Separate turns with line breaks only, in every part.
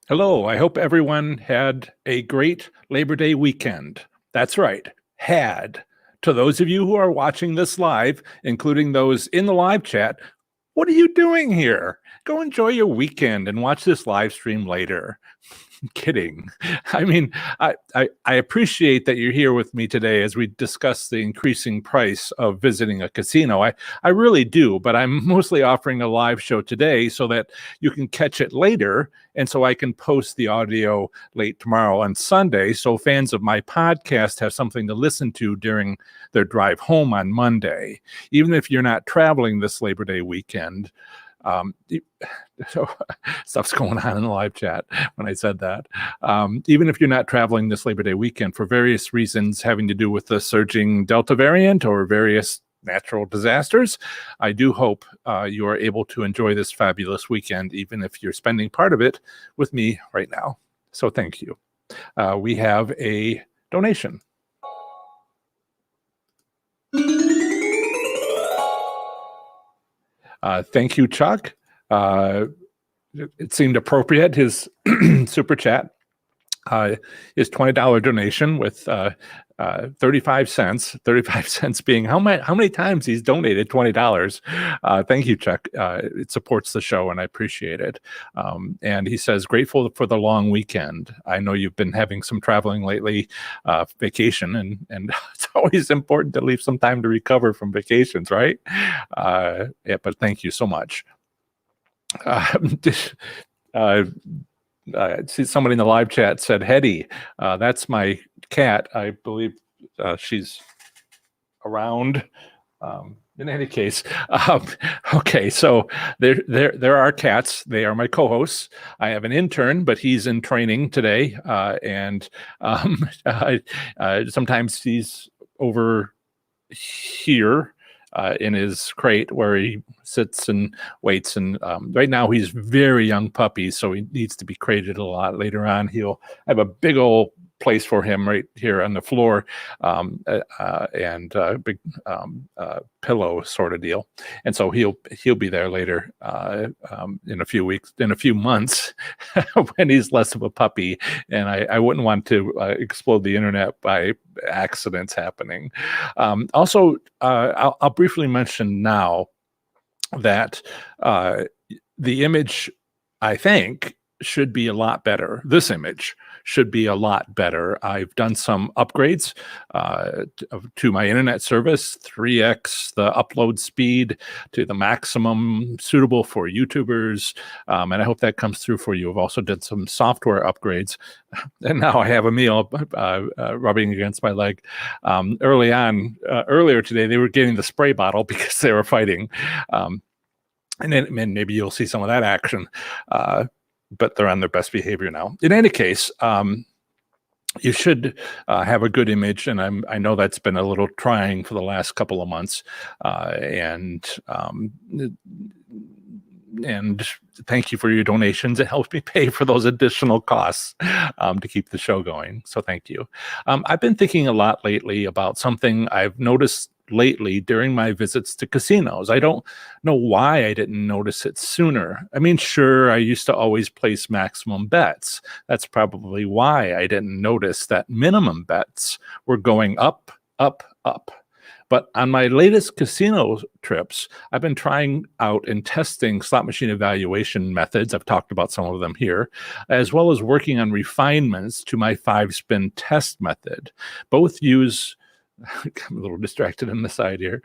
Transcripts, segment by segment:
Hello, I hope everyone had a great Labor Day weekend. That's right, had. To those of you who are watching this live, including those in the live chat, what are you doing here? Go enjoy your weekend and watch this live stream later. Kidding. I mean, I appreciate that you're here with me today as we discuss the increasing price of visiting a casino. I really do, but I'm mostly offering a live show today so that you can catch it later, and so I can post the audio late tomorrow on Sunday, so fans of my podcast have something to listen to during their drive home on Monday. Even if you're not traveling this Labor Day weekend, so stuff's going on in the live chat when I said that. Even if you're not traveling this Labor Day weekend for various reasons having to do with the surging Delta variant or various natural disasters, I do hope you are able to enjoy this fabulous weekend, even if you're spending part of it with me right now. So thank you. We have a donation. Thank you, Chuck. It seemed appropriate. His super chat is $20 donation with 35 cents. 35 cents being how many times he's donated $20. Thank you, Chuck. It supports the show, and I appreciate it. And he says, grateful for the long weekend. I know you've been having some traveling lately, vacation, and it's always important to leave some time to recover from vacations, right? Yeah, but thank you so much. See, somebody in the live chat said, Hetty, that's my cat. I believe she's around. In any case, okay, so there are cats. They are my co-hosts. I have an intern, but he's in training today, and sometimes he's over here in his crate where he sits and waits. And right now he's very young puppy, so he needs to be crated a lot. Later on, he'll have a big old place for him right here on the floor, and a big pillow sort of deal. And so he'll be there later in a few months when he's less of a puppy. And I wouldn't want to explode the internet by accidents happening. Also, I'll briefly mention now that the image, I think, should be a lot better. This image should be a lot better. I've done some upgrades to my internet service, 3x the upload speed to the maximum suitable for YouTubers, and I hope that comes through for you. I've also did some software upgrades, and now I have a meal rubbing against my leg. Earlier today, they were getting the spray bottle because they were fighting, and then maybe you'll see some of that action. But they're on their best behavior now. In any case, you should have a good image, and I know that's been a little trying for the last couple of months. And thank you for your donations. It helps me pay for those additional costs to keep the show going. So thank you. I've been thinking a lot lately about something I've noticed lately during my visits to casinos. I don't know why I didn't notice it sooner. I mean, sure, I used to always place maximum bets. That's probably why I didn't notice that minimum bets were going up, up, up. But on my latest casino trips, I've been trying out and testing slot machine evaluation methods. I've talked about some of them here, as well as working on refinements to my 5-spin test method. Both use I'm a little distracted on the side here.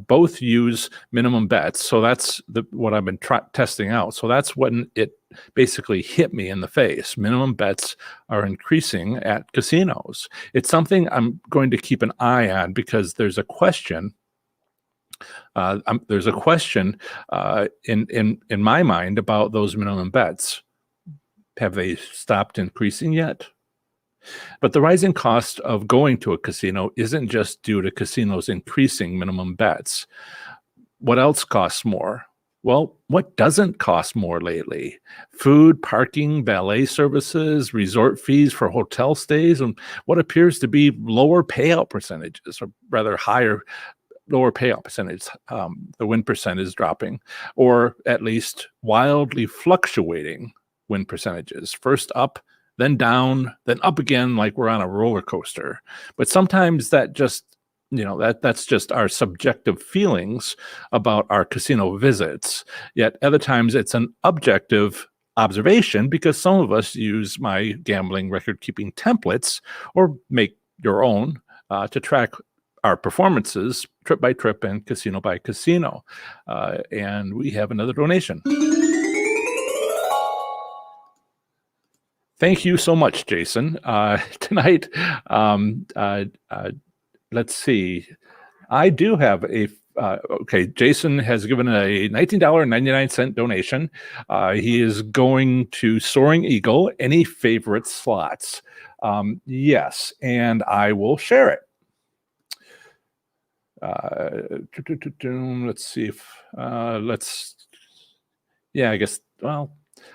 Both use minimum bets. So that's what I've been testing out. So that's when it basically hit me in the face. Minimum bets are increasing at casinos. It's something I'm going to keep an eye on because there's a question. There's a question in my mind about those minimum bets. Have they stopped increasing yet? But the rising cost of going to a casino isn't just due to casinos increasing minimum bets. What else costs more? Well, what doesn't cost more lately? Food, parking, valet services, resort fees for hotel stays, and what appears to be lower payout percentages, or rather higher lower payout percentage. The win percent is dropping, or at least wildly fluctuating win percentages. First up, then down, then up again, like we're on a roller coaster. But sometimes that just, that's just our subjective feelings about our casino visits. Yet other times it's an objective observation, because some of us use my gambling record keeping templates or make your own to track our performances trip by trip and casino by casino. And we have another donation. Thank you so much, Jason. Tonight, let's see. I do have a okay, Jason has given a $19.99 donation. He is going to Soaring Eagle. Any favorite slots? Yes, and I will share it. Let's see if I guess, well,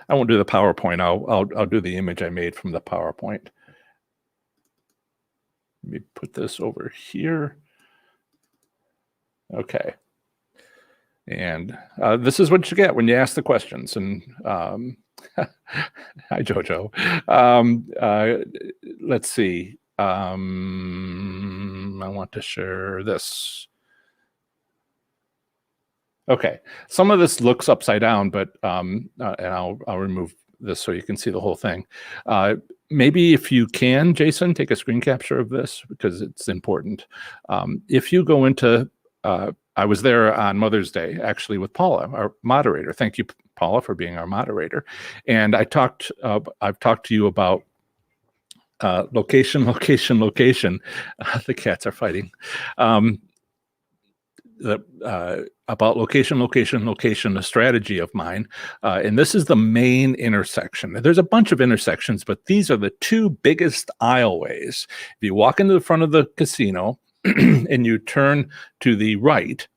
I won't do the PowerPoint. I'll do the image I made from the PowerPoint. Let me put this over here. Okay. And this is what you get when you ask the questions. And hi, Jojo. Let's see. I want to share this. Okay. Some of this looks upside down, but and I'll remove this so you can see the whole thing. Maybe if you can, Jason, take a screen capture of this because it's important. If you go into I was there on Mother's Day, actually, with Paula, our moderator. Thank you, Paula, for being our moderator. And I've talked to you about location. The cats are fighting. About location, a strategy of mine. And this is the main intersection. There's a bunch of intersections, but these are the two biggest aisleways. If you walk into the front of the casino, and you turn to the right,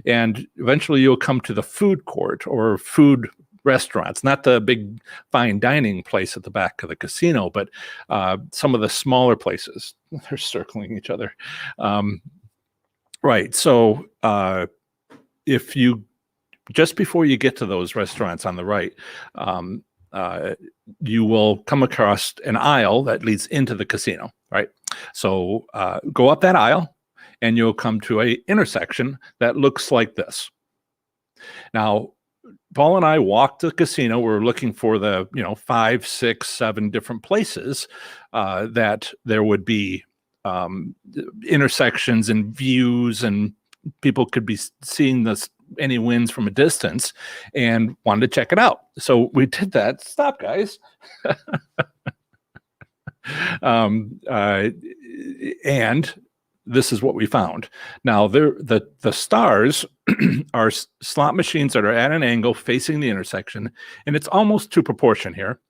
and eventually you'll come to the food court or food restaurants, not the big fine dining place at the back of the casino, but some of the smaller places. They're circling each other. Right. So if you, just before you get to those restaurants on the right, you will come across an aisle that leads into the casino, right? So go up that aisle and you'll come to a intersection that looks like this. Now, Paul and I walked the casino. We're looking for the 5, 6, 7 different places that there would be intersections and views, and people could be seeing any wins from a distance, and wanted to check it out. So we did that. Stop, guys. And this is what we found. Now, the stars are slot machines that are at an angle facing the intersection, and it's almost to proportion here.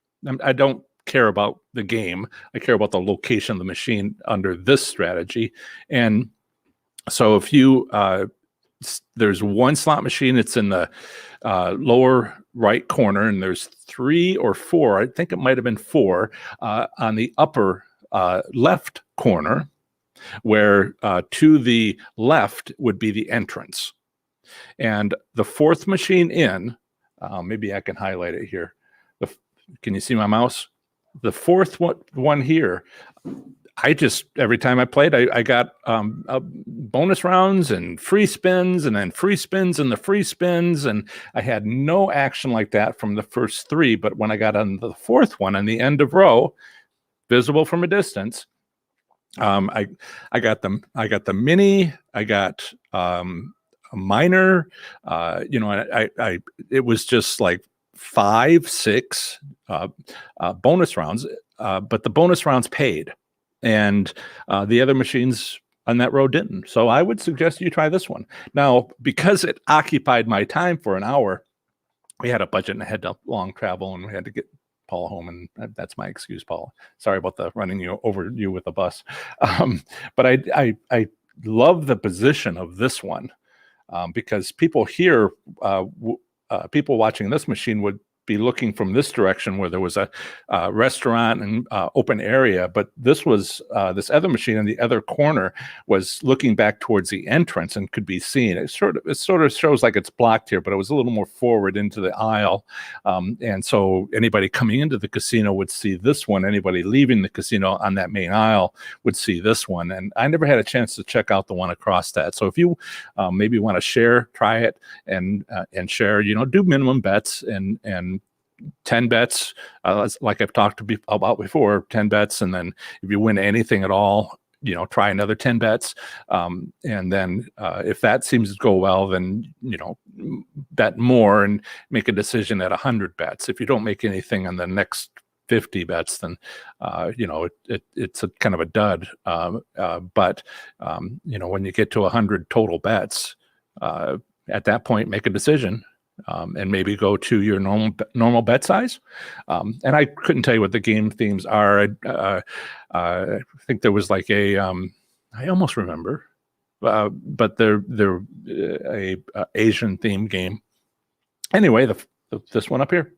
I don't care about the game. I care about the location of the machine under this strategy. And so if you there's one slot machine, it's in the lower right corner, and there's 3 or 4, I think it might have been 4, on the upper left corner, where to the left would be the entrance. And the 4th machine in, maybe I can highlight it here. Can you see my mouse? The 4th one here, every time I played, I got bonus rounds and free spins, and then free spins and the free spins. And I had no action like that from the first 3. But when I got on the 4th one, on the end of row, visible from a distance, I got the mini, I got a minor, it was just like 5, 6 bonus rounds, but the bonus rounds paid, and the other machines on that row didn't. So I would suggest you try this one. Now, because it occupied my time for an hour, we had a budget and I had to long travel, and we had to get Paul home, and that's my excuse, Paul. Sorry about the running over you with the bus. But I love the position of this one, because people here, people watching this machine would be looking from this direction where there was a restaurant and open area, but this was this other machine in the other corner was looking back towards the entrance and could be seen. It sort of shows like it's blocked here, but it was a little more forward into the aisle, and so anybody coming into the casino would see this one. Anybody leaving the casino on that main aisle would see this one. And I never had a chance to check out the one across that. So if you maybe want to share, try it, and share, do minimum bets and 10 bets, like I've talked about before, 10 bets. And then if you win anything at all, try another 10 bets. And then if that seems to go well, then, bet more and make a decision at 100 bets. If you don't make anything on the next 50 bets, then, it's a kind of a dud. But when you get to 100 total bets, at that point, make a decision. And maybe go to your normal bet size. And I couldn't tell you what the game themes are. I think there was like I almost remember, but they're a Asian themed game. Anyway, this one up here.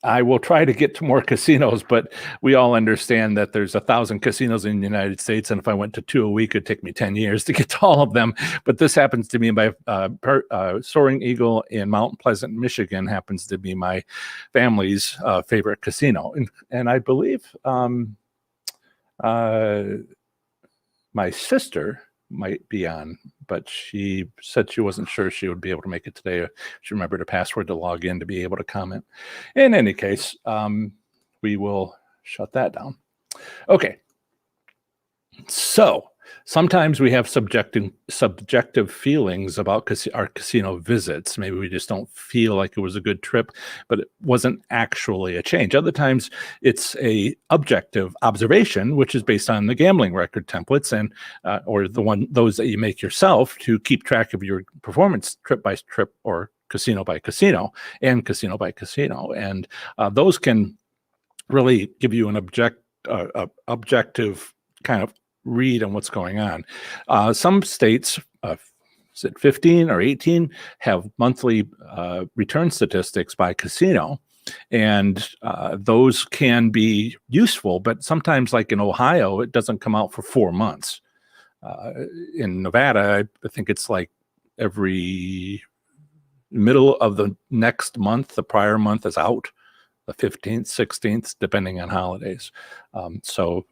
I will try to get to more casinos, but we all understand that there's 1,000 casinos in the United States, and if I went to 2 a week, it'd take me 10 years to get to all of them. But this happens to be my Soaring Eagle in Mount Pleasant, Michigan, happens to be my family's favorite casino, and I believe my sister might be on, but she said she wasn't sure she would be able to make it today. She remembered a password to log in to be able to comment. In any case, we will shut that down. Okay. So sometimes we have subjective feelings about our casino visits. Maybe we just don't feel like it was a good trip, but it wasn't actually a change. Other times it's a objective observation, which is based on the gambling record templates and or those that you make yourself to keep track of your performance trip by trip or casino by casino and casino by casino. And those can really give you an objective kind of read on what's going on. Some states, is it 15 or 18, have monthly return statistics by casino, and those can be useful, but sometimes, like in Ohio, it doesn't come out for 4 months. In Nevada, I think it's like every middle of the next month, the prior month is out. The 15th, 16th, depending on holidays. So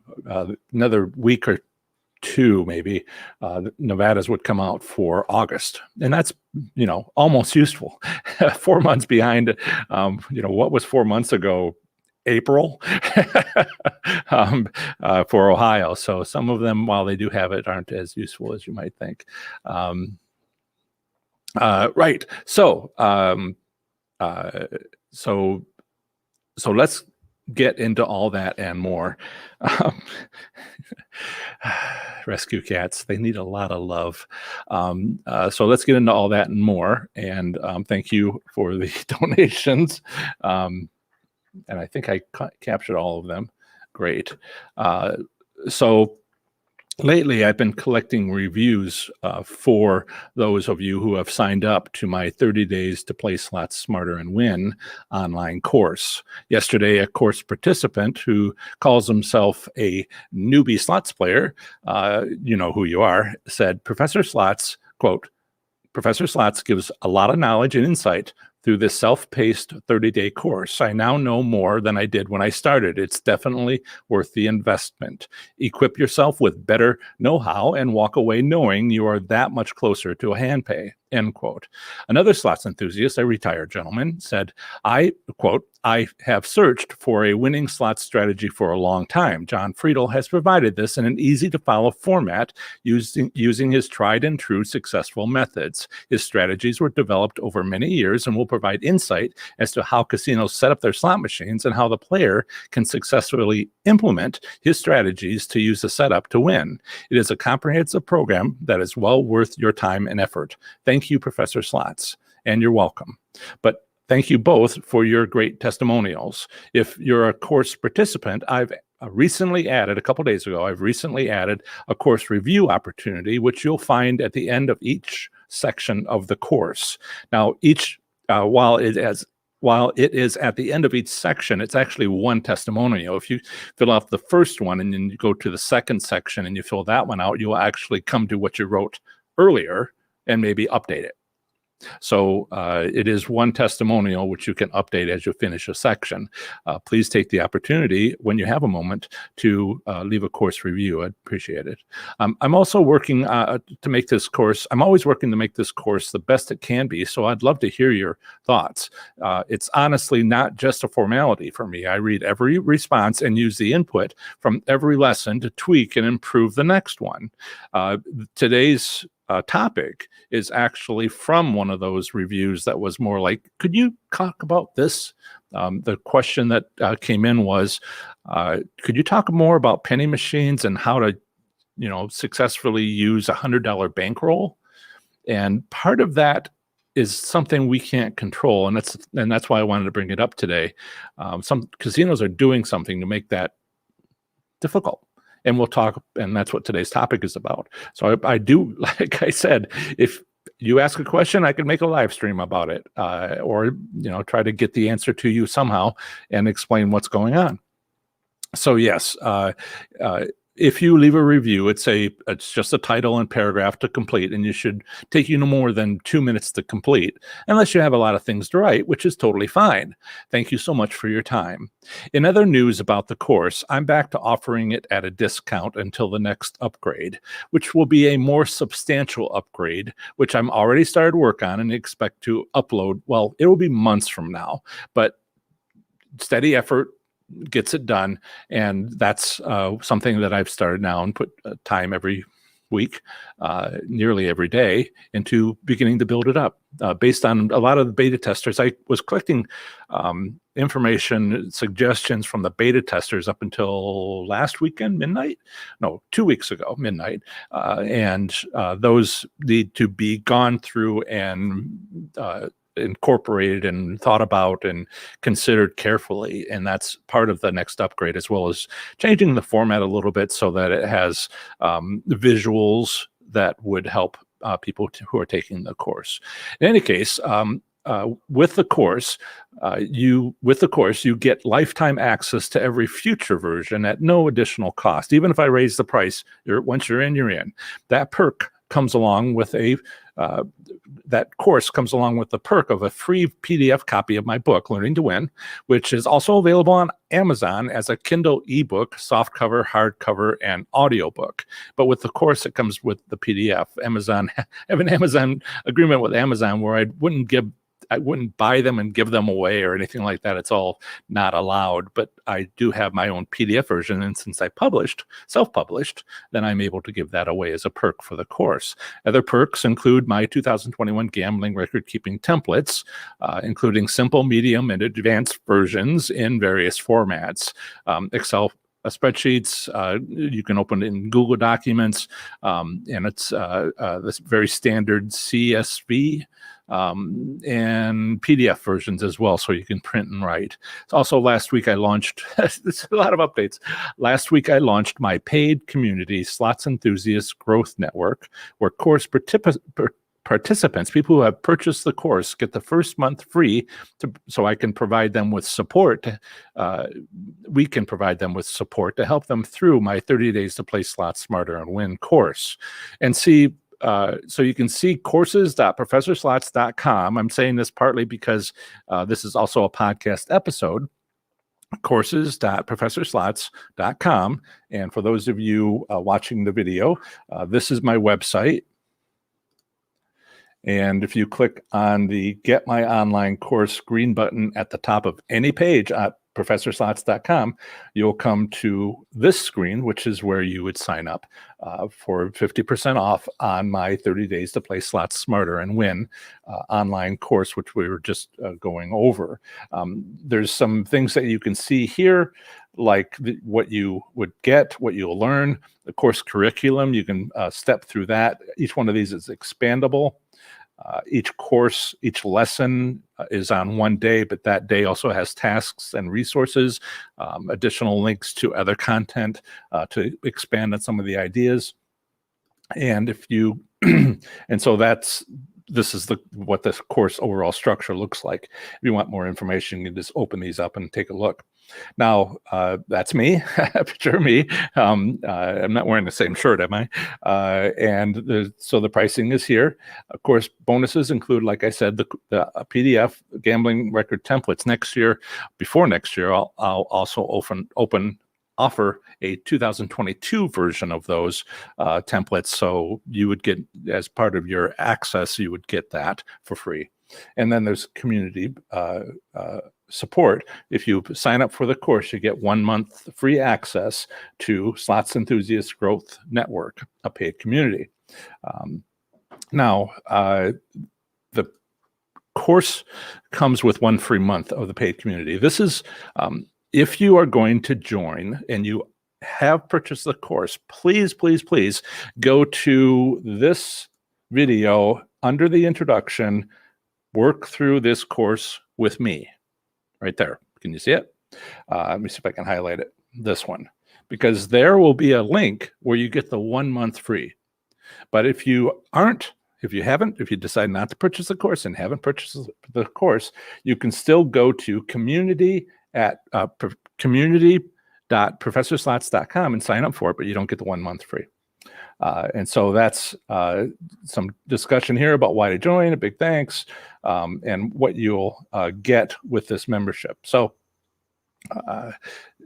another week or two, maybe, Nevada's would come out for August. And that's, almost useful. 4 months behind, what was 4 months ago? April for Ohio. So some of them, while they do have it, aren't as useful as you might think. Right. So let's get into all that and more. Rescue cats, they need a lot of love. So let's get into all that and more. And thank you for the donations. And I think I captured all of them. Great. So lately, I've been collecting reviews for those of you who have signed up to my 30 Days to Play Slots Smarter and Win online course. Yesterday, a course participant who calls himself a newbie slots player, you know who you are, said, Professor Slots, quote, Professor Slots gives a lot of knowledge and insight through this self-paced 30-day course. I now know more than I did when I started. It's definitely worth the investment. Equip yourself with better know-how and walk away knowing you are that much closer to a hand pay, end quote. Another slots enthusiast, a retired gentleman, said, I, quote, I have searched for a winning slots strategy for a long time. John Friedel has provided this in an easy-to-follow format using his tried and true successful methods. His strategies were developed over many years and will provide insight as to how casinos set up their slot machines and how the player can successfully implement his strategies to use the setup to win. It is a comprehensive program that is well worth your time and effort. Thank you, Professor Slots, and you're welcome. But thank you both for your great testimonials. If you're a course participant, I've recently added, a couple days ago, I've recently added a course review opportunity, which you'll find at the end of each section of the course. Now, each while it is at the end of each section, it's actually one testimonial. If you fill out the first one and then you go to the second section and you fill that one out, you'll actually come to what you wrote earlier and maybe update it. So it is one testimonial, which you can update as you finish a section. Please take the opportunity when you have a moment to leave a course review. I'd appreciate it. I'm also working to make this course. I'm always working to make this course the best it can be. So I'd love to hear your thoughts. It's honestly not just a formality for me. I read every response and use the input from every lesson to tweak and improve the next one. Today's topic is actually from one of those reviews that was more like, could you talk about this? The question that came in was, could you talk more about penny machines and how to, successfully use $100 bankroll? And part of that is something we can't control, and that's why I wanted to bring it up today. Some casinos are doing something to make that difficult. And we'll talk, and that's what today's topic is about. So I do, like I said, if you ask a question, I can make a live stream about it, or try to get the answer to you somehow and explain what's going on. So yes, if you leave a review, it's just a title and paragraph to complete, and you should take you no more than 2 minutes to complete, unless you have a lot of things to write, which is totally fine. Thank you so much for your time. In other news about the course, I'm back to offering it at a discount until the next upgrade, which will be a more substantial upgrade, which I'm already started work on and expect to upload. Well, it will be months from now, but steady effort gets it done, and that's something that I've started now and put time every week, nearly every day, into beginning to build it up. Based on a lot of the beta testers, I was collecting information, suggestions from the beta testers up until last weekend, midnight? No, 2 weeks ago, midnight. And those need to be gone through and incorporated and thought about and considered carefully, and that's part of the next upgrade, as well as changing the format a little bit so that it has visuals that would help people who are taking the course. In any case, with the course, you get lifetime access to every future version at no additional cost. Even if I raise the price, once you're in, you're in. That perk comes along with that course comes along with the perk of a free PDF copy of my book, Learning to Win, which is also available on Amazon as a Kindle ebook, softcover, hardcover, and audiobook. But with the course, it comes with the PDF. I have an Amazon agreement with Amazon where I wouldn't buy them and give them away or anything like that. It's all not allowed, but I do have my own PDF version. And since I self-published, then I'm able to give that away as a perk for the course. Other perks include my 2021 gambling record-keeping templates, including simple, medium, and advanced versions in various formats. Excel spreadsheets, you can open it in Google Documents, and it's this very standard CSV and PDF versions as well, so you can print and write. Also, last week I launched, there's a lot of updates. Last week I launched my paid community, Slots Enthusiasts Growth Network, where course participants, people who have purchased the course, get the first month free so I can provide them with support. We can provide them with support to help them through my 30 Days to Play Slots Smarter and Win course. And see, so you can see courses.professorslots.com. I'm saying this partly because this is also a podcast episode. Courses.professorslots.com. And for those of you watching the video, this is my website. And if you click on the Get My Online Course green button at the top of any page at professorslots.com, you'll come to this screen, which is where you would sign up for 50% off on my 30 Days to Play Slots Smarter and Win online course, which we were just going over. There's some things that you can see here, like what you would get, what you'll learn, the course curriculum. You can step through that. Each one of these is expandable. Each course, each lesson is on one day, but that day also has tasks and resources, additional links to other content to expand on some of the ideas. And if you, and so that's this is what this course overall structure looks like. If you want more information, you can just open these up and take a look. Now, that's me, picture me. I'm not wearing the same shirt, am I? So the pricing is here. Of course, bonuses include, like I said, the PDF gambling record templates. Before next year, I'll also offer a 2022 version of those templates. So you would get, as part of your access, you would get that for free. And then there's community support. If you sign up for the course, you get 1 month free access to Slots Enthusiast Growth Network, a paid community. Now, the course comes with 1 free month of the paid community. This is if you are going to join and you have purchased the course, please, please, please go to this video under the introduction. Work through this course with me. Right there. Can you see it? Let me see if I can highlight it. This one. Because there will be a link where you get the 1 month free. But if you decide not to purchase the course and haven't purchased the course, you can still go to community.professorslots.com and sign up for it, but you don't get the 1 month free. And so that's some discussion here about why to join, a big thanks, and what you'll get with this membership. So,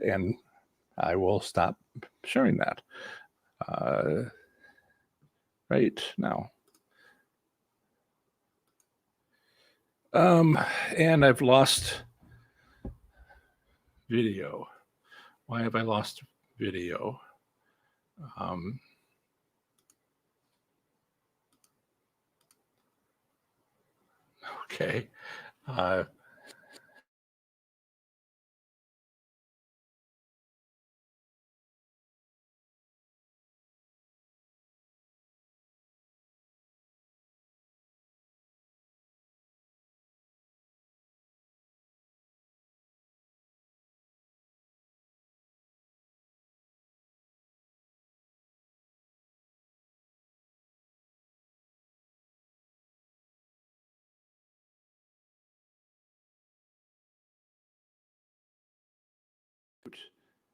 and I will stop sharing that right now. And I've lost video. Why have I lost video? Okay.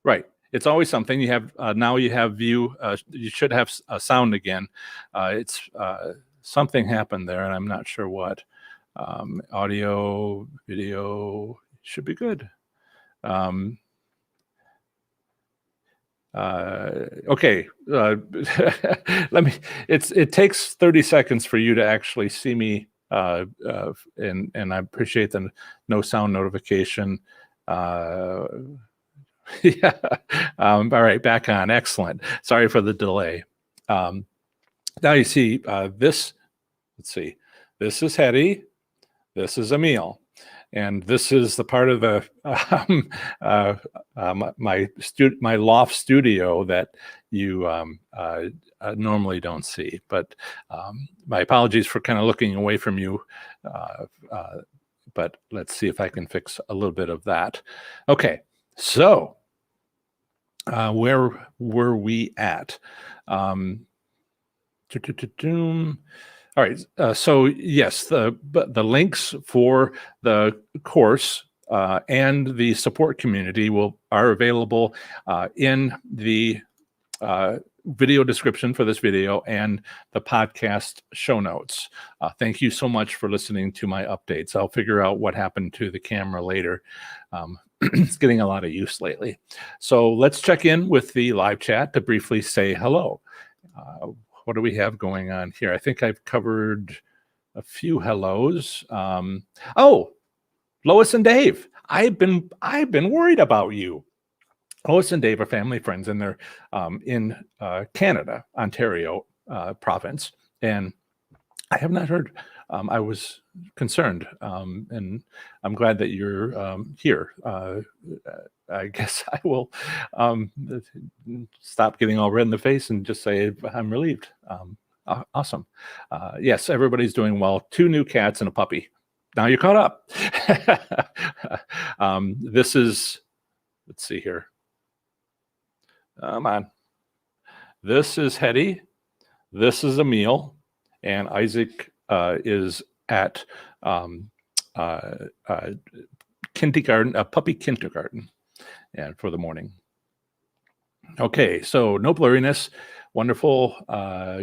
Right. It's always something. You have now you have view. You should have sound again. It's something happened there, and I'm not sure what. Audio, video should be good. Okay. It takes 30 seconds for you to actually see me, and I appreciate the no sound notification. Yeah. All right, back on. Excellent. Sorry for the delay. Now you see this. Let's see. This is Hetty. This is Emil. And this is the part of the my loft studio that you normally don't see. But my apologies for kind of looking away from you. But let's see if I can fix a little bit of that. Okay, so where were we at? All right. So yes, the links for the course and the support community are available in the video description for this video and the podcast show notes. Thank you so much for listening to my updates. I'll figure out what happened to the camera later. It's getting a lot of use lately. So let's check in with the live chat to briefly say hello. What do we have going on here? I think I've covered a few hellos. Oh, Lois and Dave. I've been worried about you. Lois and Dave are family friends, and they're in Canada, Ontario province, and I have not heard. I was concerned, and I'm glad that you're here. I guess I will stop getting all red in the face and just say I'm relieved. Awesome. Yes, everybody's doing well. 2 new cats and a puppy. Now you're caught up. This is, let's see here. Come on. This is Hetty. This is Emil. And Isaac is at kindergarten, a puppy kindergarten, and for the morning. Okay, so no blurriness. Wonderful.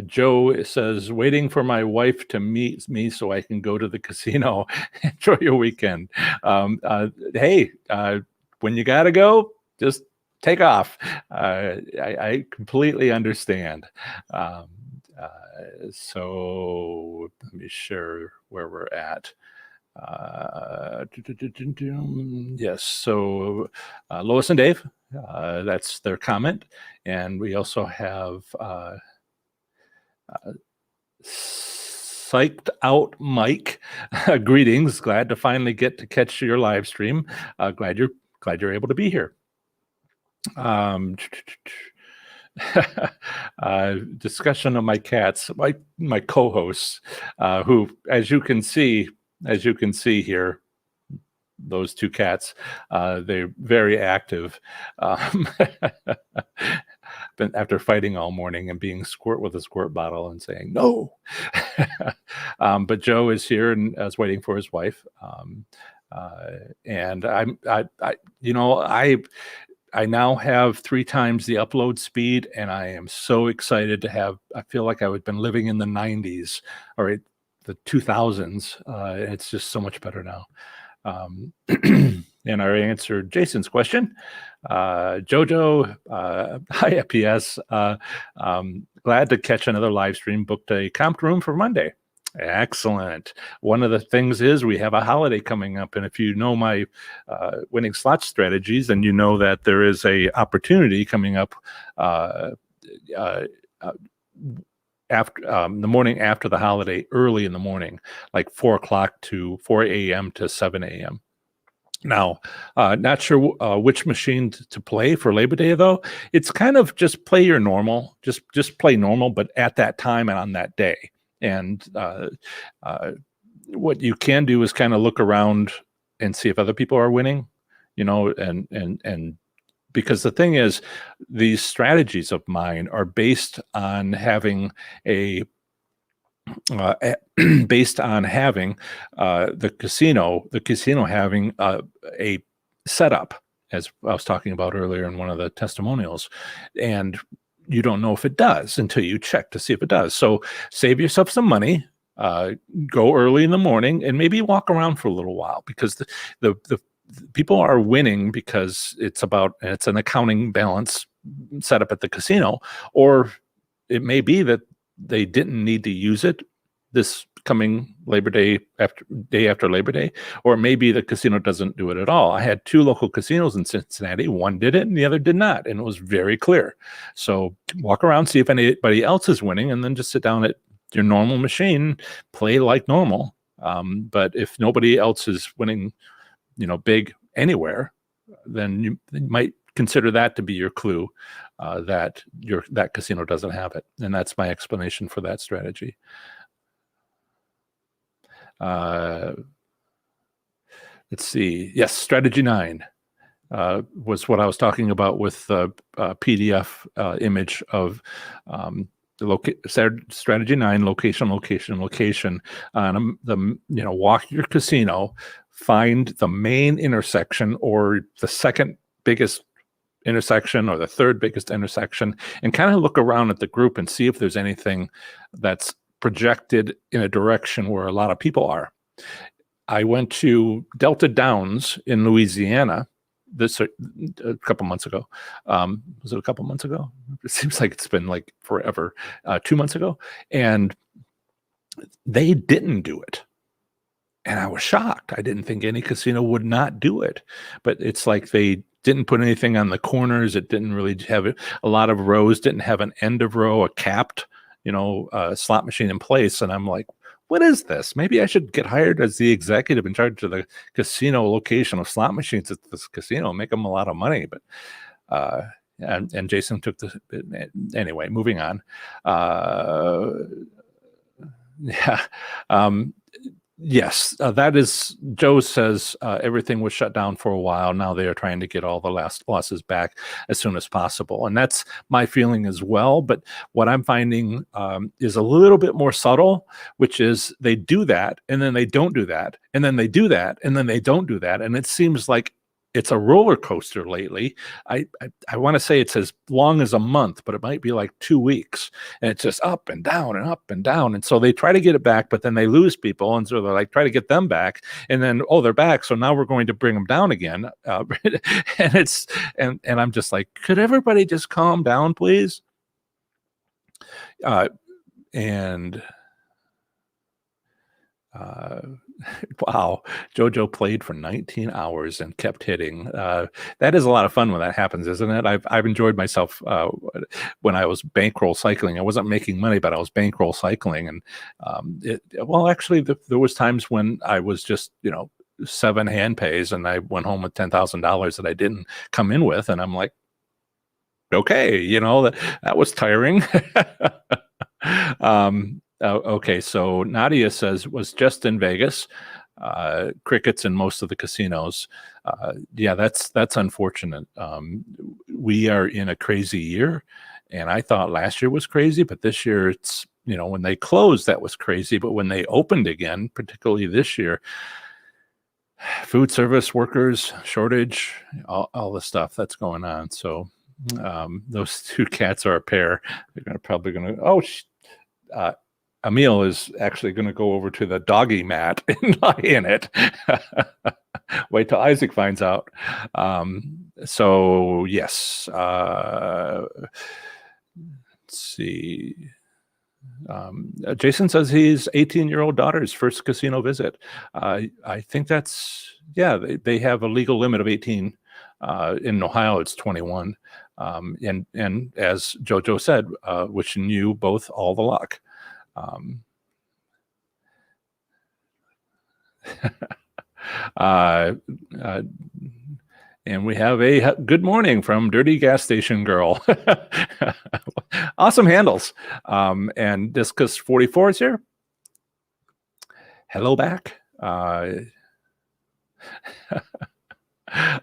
Joe says, waiting for my wife to meet me so I can go to the casino. Enjoy your weekend. Hey, when you got to go, just take off. I completely understand. So let me share where we're at. Yes, so Lois and Dave, that's their comment. And we also have Psyched Out Mike. Greetings, glad to finally get to catch your live stream. Glad you're able to be here. Discussion of my cats, my co-hosts, who, as you can see here, those two cats, they're very active. But after fighting all morning and being squirt with a squirt bottle and saying no. But Joe is here and is waiting for his wife. And I now have 3 times the upload speed, and I am so excited to have. I feel like I've been living in the 90s or the 2000s. It's just so much better now. And I answered Jason's question. Jojo, hi FPS. Glad to catch another live stream. Booked a comp room for Monday. Excellent. One of the things is we have a holiday coming up, and if you know my winning slot strategies, then you know that there is a opportunity coming up after the morning after the holiday, early in the morning, like 4 a.m. to 7 a.m. Now, not sure which machine to play for Labor Day, though. It's kind of just play your normal, just play normal, but at that time and on that day. And what you can do is kind of look around and see if other people are winning, and because the thing is, these strategies of mine are based on having the casino having a setup, as I was talking about earlier in one of the testimonials, and you don't know if it does until you check to see if it does. So save yourself some money, go early in the morning, and maybe walk around for a little while, because the people are winning because it's an accounting balance set up at the casino, or it may be that they didn't need to use it this coming day after Labor Day, or maybe the casino doesn't do it at all. I had 2 local casinos in Cincinnati. One did it and the other did not, and it was very clear. So walk around, see if anybody else is winning, and then just sit down at your normal machine, play like normal. But if nobody else is winning, big anywhere, then you might consider that to be your clue that that casino doesn't have it. And that's my explanation for that strategy. Let's see. Yes, strategy 9 was what I was talking about with the PDF image of strategy 9, location. Walk your casino, find the main intersection or the second biggest intersection or the third biggest intersection, and kind of look around at the group and see if there's anything that's projected in a direction where a lot of people are. I went to Delta Downs in Louisiana a couple months ago. Was it a couple months ago? It seems like it's been like forever. 2 months ago, and they didn't do it. And I was shocked. I didn't think any casino would not do it, but it's like they didn't put anything on the corners. It didn't really have a lot of rows, didn't have an end of row, a capped, slot machine in place. And I'm like, what is this? Maybe I should get hired as the executive in charge of the casino location of slot machines at this casino, make them a lot of money. But, and Jason took anyway, moving on. Yeah. Yes, that is. Joe says everything was shut down for a while. Now they are trying to get all the losses back as soon as possible, and that's my feeling as well. But what I'm finding is a little bit more subtle, which is they do that, and then they don't do that, and then they do that, and then they don't do that, and it seems like it's a roller coaster lately. I want to say it's as long as a month, but it might be like 2 weeks, and it's just up and down and up and down. And so they try to get it back, but then they lose people, and so they're like try to get them back, and then they're back, so now we're going to bring them down again. And it's and I'm just like, could everybody just calm down, please? And wow, JoJo played for 19 hours and kept hitting. That is a lot of fun when that happens, isn't it? I've enjoyed myself when I was bankroll cycling. I wasn't making money, but I was bankroll cycling, and actually, there was times when I was just 7 hand pays, and I went home with $10,000 that I didn't come in with, and I'm like, okay, that was tiring. Okay, so Nadia says was just in Vegas, crickets in most of the casinos. Yeah, that's unfortunate. We are in a crazy year, and I thought last year was crazy, but this year it's when they closed that was crazy, but when they opened again, particularly this year, food service workers shortage, all the stuff that's going on. So those two cats are a pair. They're probably going to Emil is actually going to go over to the doggy mat and lie in it. Wait till Isaac finds out. So yes, let's see. Jason says his 18-year-old daughter's first casino visit. I think that's they have a legal limit of 18. In Ohio, it's 21. And as JoJo said, wishing you both all the luck. And we have a good morning from Dirty Gas Station Girl. Awesome handles. And Discus 44 is here. Hello back.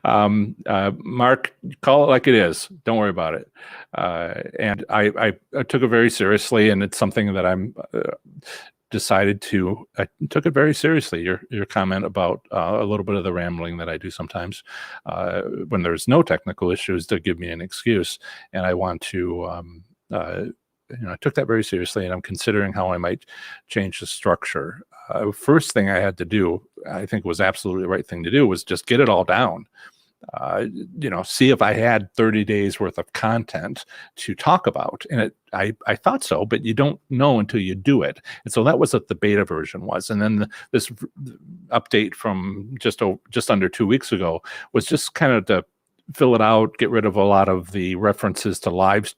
Mark, call it like it is. Don't worry about it. And I took it very seriously, and it's something that I'm I took it very seriously. Your comment about a little bit of the rambling that I do sometimes when there's no technical issues to give me an excuse, and I want to. I took that very seriously, and I'm considering how I might change the structure. First thing I had to do, I think was absolutely the right thing to do, was just get it all down. See if I had 30 days worth of content to talk about. And I thought so, but you don't know until you do it. And so that was what the beta version was. And then this update from just under 2 weeks ago was just kind of to fill it out, get rid of a lot of the references to live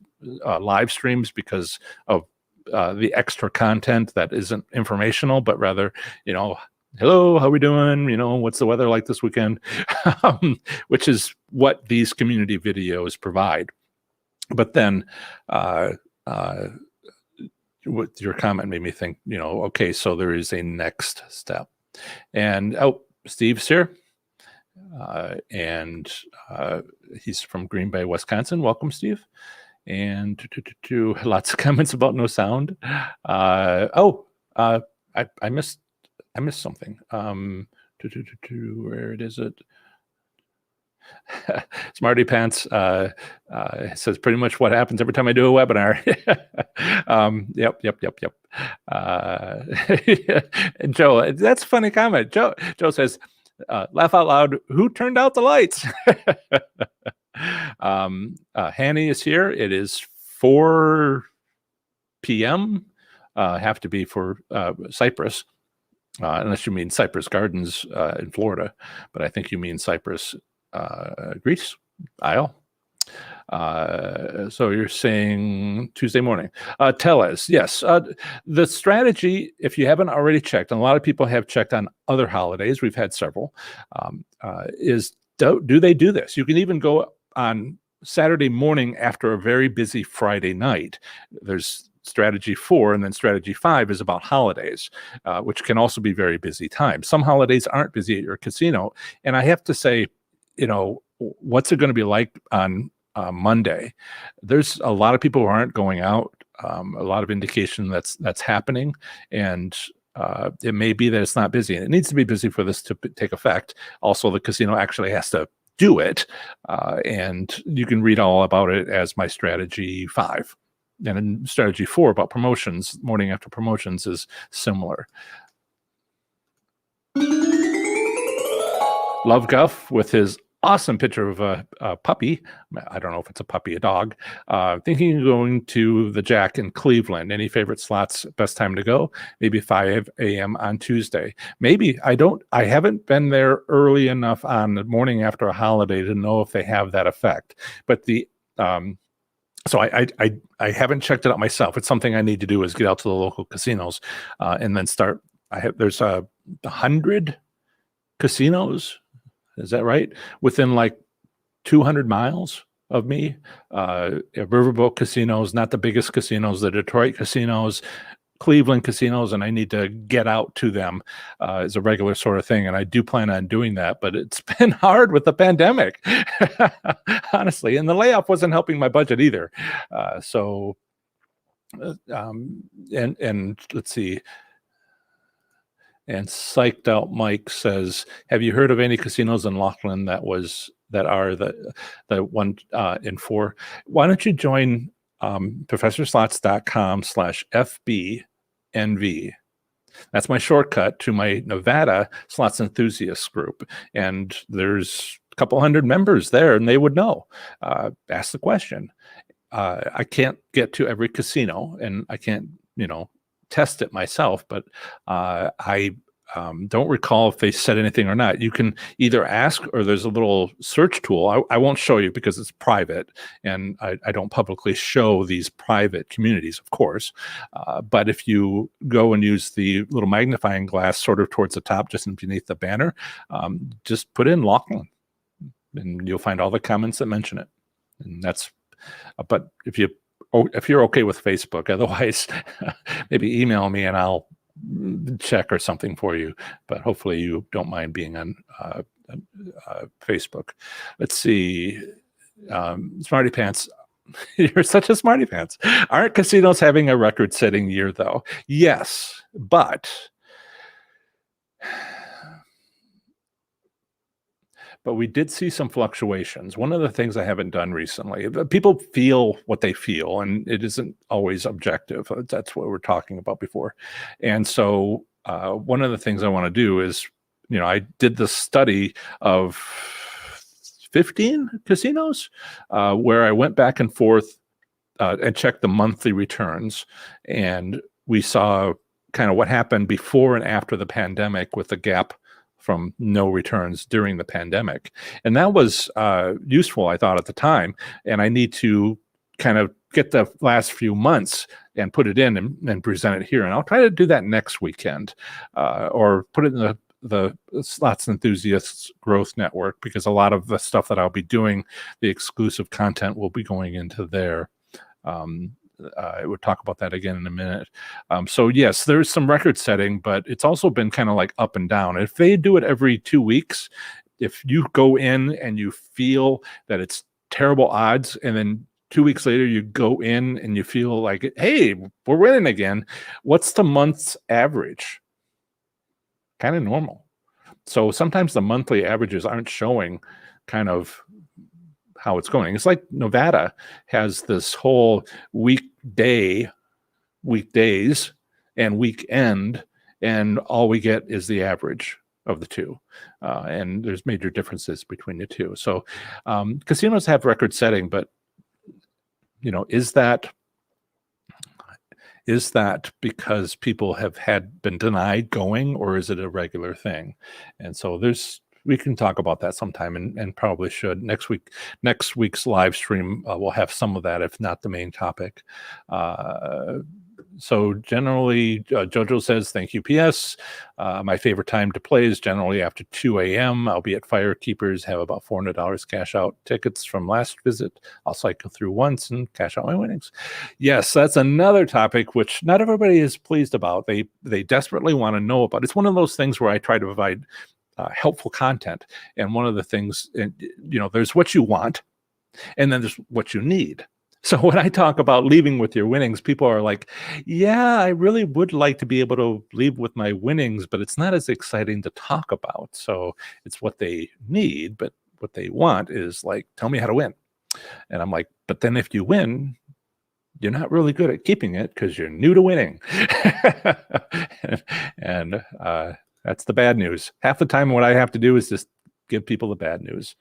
streams because of the extra content that isn't informational, but rather, hello, how we doing? What's the weather like this weekend? Which is what these community videos provide. But then what your comment made me think, okay, so there is a next step. And Steve's here. And he's from Green Bay, Wisconsin. Welcome, Steve. And lots of comments about no sound. I missed something. Where is it? Smarty Pants says pretty much what happens every time I do a webinar. Yep. And Joe, that's a funny comment. Joe says, laugh out loud, who turned out the lights? Hanny is here. It is 4 p.m. Have to be for Cyprus, unless you mean Cypress Gardens in Florida, but I think you mean Cyprus, Greece, Isle. So you're saying Tuesday morning. Tellez, yes. The strategy, if you haven't already checked, and a lot of people have checked on other holidays, we've had several, is do they do this? You can even go on Saturday morning after a very busy Friday night. There's strategy 4, and then strategy 5 is about holidays, which can also be very busy times. Some holidays aren't busy at your casino. And I have to say, what's it going to be like on Monday? There's a lot of people who aren't going out. A lot of indication that's happening, and it may be that it's not busy, and it needs to be busy for this to take effect. Also, the casino actually has to do it, and you can read all about it as my strategy 5. And in strategy 4 about promotions, morning after promotions, is similar. Love Guff with his awesome picture of a puppy. I don't know if it's a puppy, a dog. Thinking of going to the Jack in Cleveland. Any favorite slots? Best time to go? Maybe 5 a.m. on Tuesday. Maybe. I haven't been there early enough on the morning after a holiday to know if they have that effect. But so I haven't checked it out myself. It's something I need to do, is get out to the local casinos and then start. There's 100 casinos. Is that right? Within like 200 miles of me. Riverboat casinos, not the biggest casinos, the Detroit casinos, Cleveland casinos, and I need to get out to them as a regular sort of thing. And I do plan on doing that, but it's been hard with the pandemic, honestly. And the layoff wasn't helping my budget either. And let's see. And Psyched Out Mike says, have you heard of any casinos in Laughlin that are the 1 in 4? Why don't you join professorslots.com/FBNV? That's my shortcut to my Nevada Slots Enthusiasts group. And there's a couple hundred members there, and they would know. Ask the question. I can't get to every casino, and I can't, test it myself, but I don't recall if they said anything or not. You can either ask, or there's a little search tool. I won't show you because it's private, and I don't publicly show these private communities, of course. But if you go and use the little magnifying glass sort of towards the top, just beneath the banner, just put in Laughlin, and you'll find all the comments that mention it. And that's, but if you're okay with Facebook, otherwise, maybe email me and I'll check or something for you. But hopefully you don't mind being on Facebook. Let's see. Smarty Pants. You're such a smarty pants. Aren't casinos having a record-setting year, though? Yes, but we did see some fluctuations. One of the things I haven't done recently, people feel what they feel, and it isn't always objective. That's what we're talking about before. And so one of the things I want to do is, I did the study of 15 casinos where I went back and forth and checked the monthly returns. And we saw kind of what happened before and after the pandemic with the gap from no returns during the pandemic. And that was useful, I thought, at the time. And I need to kind of get the last few months and put it in and present it here. And I'll try to do that next weekend or put it in the Slots Enthusiasts Growth Network, because a lot of the stuff that I'll be doing, the exclusive content, will be going into there. I would talk about that again in a minute. So yes, there's some record setting, but it's also been kind of like up and down. If they do it every 2 weeks, if you go in and you feel that it's terrible odds, and then 2 weeks later you go in and you feel like, hey, we're winning again, what's the month's average? Kind of normal. So sometimes the monthly averages aren't showing kind of how it's going. It's like Nevada has this whole weekdays and weekend, and all we get is the average of the two. And there's major differences between the two. So casinos have record setting, but is that because people have been denied going, or is it a regular thing? And so we can talk about that sometime, and probably should. Next week's live stream will have some of that, if not the main topic. So generally, Jojo says, thank you, PS. My favorite time to play is generally after 2 a.m. I'll be at Firekeepers, have about $400 cash out tickets from last visit. I'll cycle through once and cash out my winnings. Yes, that's another topic which not everybody is pleased about. They desperately want to know about. It's one of those things where I try to provide helpful content. And one of the things, there's what you want, and then there's what you need. So when I talk about leaving with your winnings, people are like, yeah, I really would like to be able to leave with my winnings, but it's not as exciting to talk about. So it's what they need, but what they want is like, tell me how to win. And I'm like, but then if you win, you're not really good at keeping it because you're new to winning. and that's the bad news. Half the time what I have to do is just give people the bad news.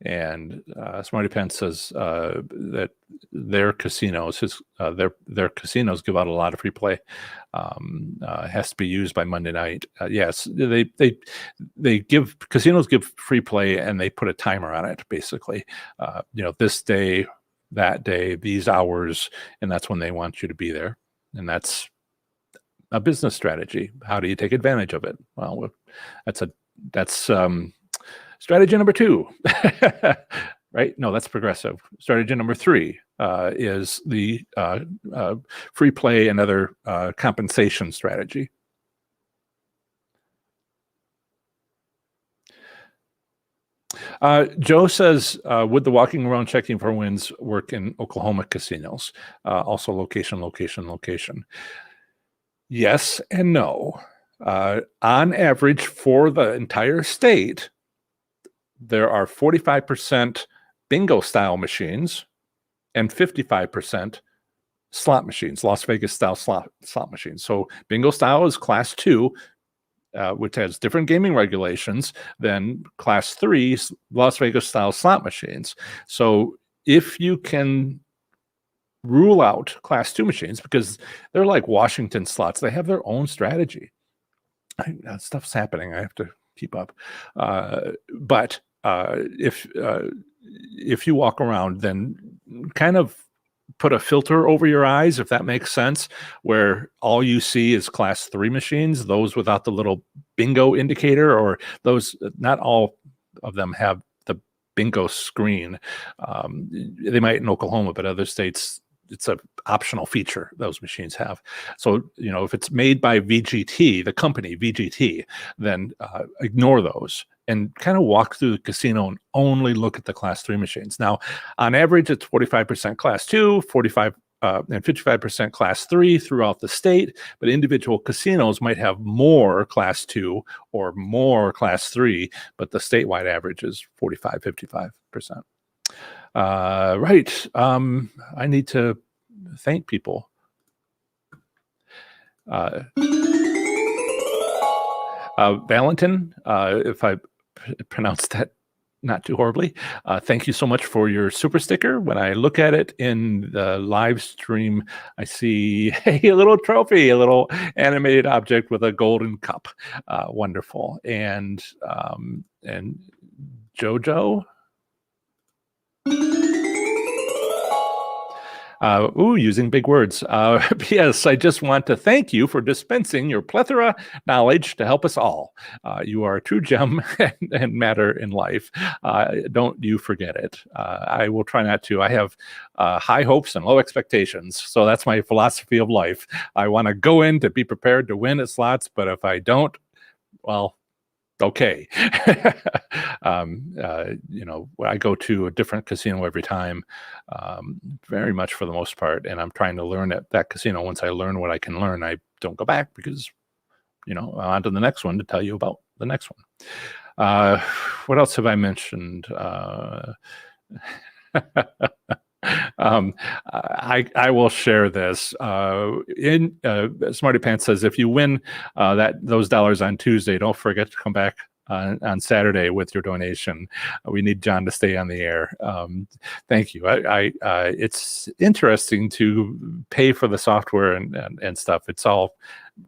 And Smarty Pants says that their casinos, their casinos give out a lot of free play. Has to be used by Monday night. Yes, casinos give free play, and they put a timer on it. Basically, this day, that day, these hours, and that's when they want you to be there. And that's a business strategy. How do you take advantage of it? Well, that's strategy number 2, right? No, that's progressive. Strategy number 3 is the free play and other compensation strategy. Joe says, would the walking around checking for wins work in Oklahoma casinos? Also location. Yes and no. On average for the entire state, there are 45% bingo style machines and 55% slot machines, Las Vegas style slot machines. So bingo style is class 2, which has different gaming regulations than class 3 Las Vegas style slot machines. So if you can rule out class 2 machines, because they're like Washington slots, they have their own strategy. Stuff's happening. I have to keep up. But if you walk around, then kind of put a filter over your eyes, if that makes sense, where all you see is class 3 machines, those without the little bingo indicator, or those, not all of them have the bingo screen. They might in Oklahoma, but other states, it's an optional feature those machines have. So, if it's made by VGT, the company VGT, then ignore those and kind of walk through the casino and only look at the class 3 machines. Now, on average, it's 45% class 2, 45 and 55% class 3 throughout the state, but individual casinos might have more class 2 or more class 3, but the statewide average is 45, 55%. Right. I need to thank people. Valentin, if I pronounced that not too horribly, thank you so much for your super sticker. When I look at it in the live stream, I see a little trophy, a little animated object with a golden cup. Wonderful. And Jojo. Using big words. P.S. I just want to thank you for dispensing your plethora knowledge to help us all. You are a true gem and matter in life. Don't you forget it. I will try not to. I have high hopes and low expectations. So that's my philosophy of life. I want to go in to be prepared to win at slots, but if I don't, well, okay. I go to a different casino every time, very much for the most part, and I'm trying to learn at that casino. Once I learn what I can learn, I don't go back because, on to the next one to tell you about the next one. What else have I mentioned? I will share this. Smarty Pants says, if you win those dollars on Tuesday, don't forget to come back on Saturday with your donation. We need John to stay on the air. Thank you. It's interesting to pay for the software and stuff. It's all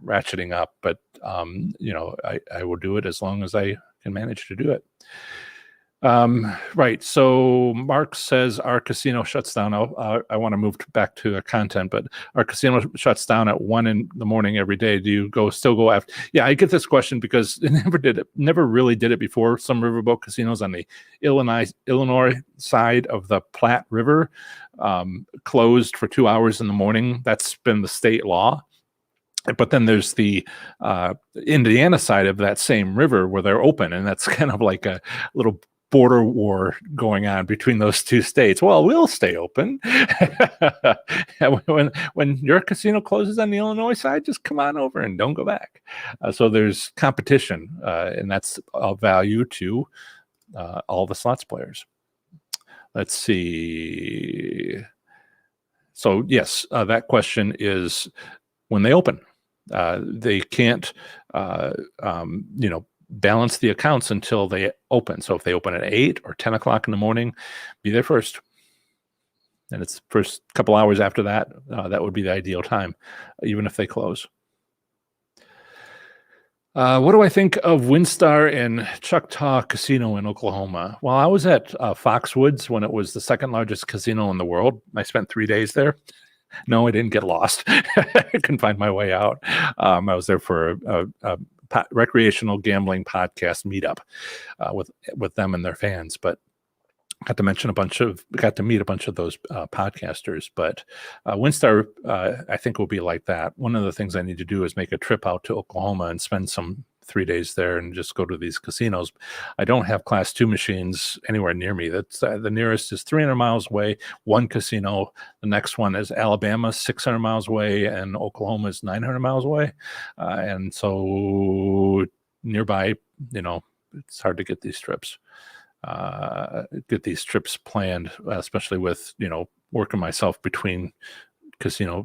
ratcheting up, but I will do it as long as I can manage to do it. Right. So Mark says our casino shuts down. I want to move back to the content, but our casino shuts down at 1 in the morning every day. Do you still go after? Yeah, I get this question because it never really did it before. Some riverboat casinos on the Illinois side of the Platte River closed for 2 hours in the morning. That's been the state law. But then there's the Indiana side of that same river where they're open, and that's kind of like a little border war going on between those two states. Well, we'll stay open. when your casino closes on the Illinois side, just come on over and don't go back. So there's competition, and that's of value to all the slots players. Let's see. So yes, that question is when they open. They can't, balance the accounts until they open. So if they open at 8 or 10 o'clock in the morning, be there first. And it's first couple hours after that, that would be the ideal time, even if they close. What do I think of WinStar and Choctaw Casino in Oklahoma? Well, I was at Foxwoods when it was the second largest casino in the world. I spent 3 days there. No, I didn't get lost. I couldn't find my way out. I was there for a recreational gambling podcast meetup with them and their fans, but got to meet a bunch of those podcasters. But WinStar, I think, will be like that. One of the things I need to do is make a trip out to Oklahoma and spend some 3 days there and just go to these casinos. I don't have Class 2 machines anywhere near me. That's the nearest is 300 miles away, one casino. The next one is Alabama, 600 miles away, and Oklahoma is 900 miles away. And so nearby, it's hard to get these trips. Planned, especially with working myself between casino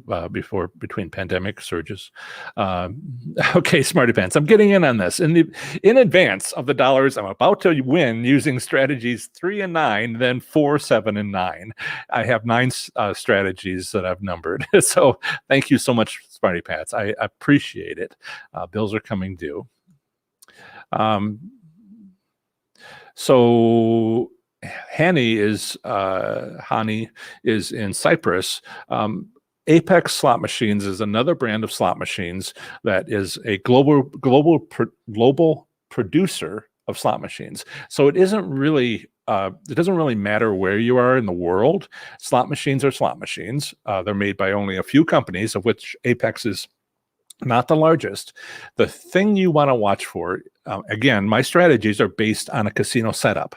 between pandemic surges. Okay, Smarty Pants, I'm getting in on this in advance of the dollars I'm about to win using strategies 3 and 9, then 4, 7, and 9. I have 9 strategies that I've numbered. So thank you so much, Smarty Pants. I appreciate it. Bills are coming due. So Hani is in Cyprus. Apex Slot Machines is another brand of slot machines that is a global producer of slot machines. So it doesn't really matter where you are in the world. Slot machines are slot machines. They're made by only a few companies, of which Apex is not the largest. The thing you want to watch for, again, my strategies are based on a casino setup.